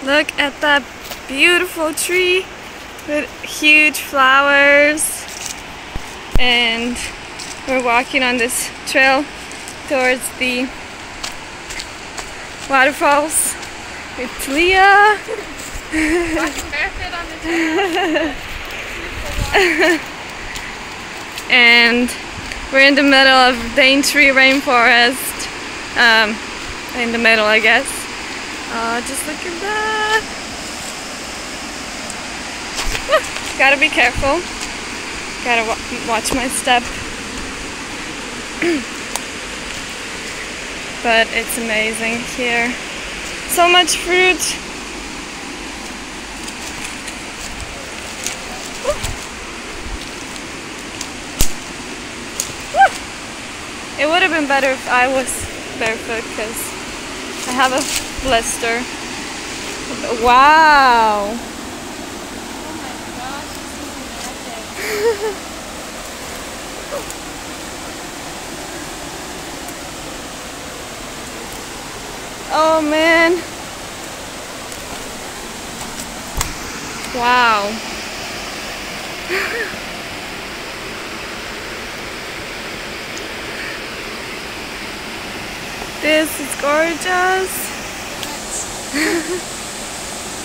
Look at that beautiful tree with huge flowers. And we're walking on this trail towards the waterfalls with Leah. Walking barefoot on the trail. And we're in the middle of Daintree rainforest. In the middle, I guess. Just look at that. Whew, gotta be careful. Gotta watch my step. But it's amazing here. So much fruit. It would have been better if I was barefoot because I have a blister. Wow! Oh my gosh, this is magic. Oh man! Wow! This is gorgeous.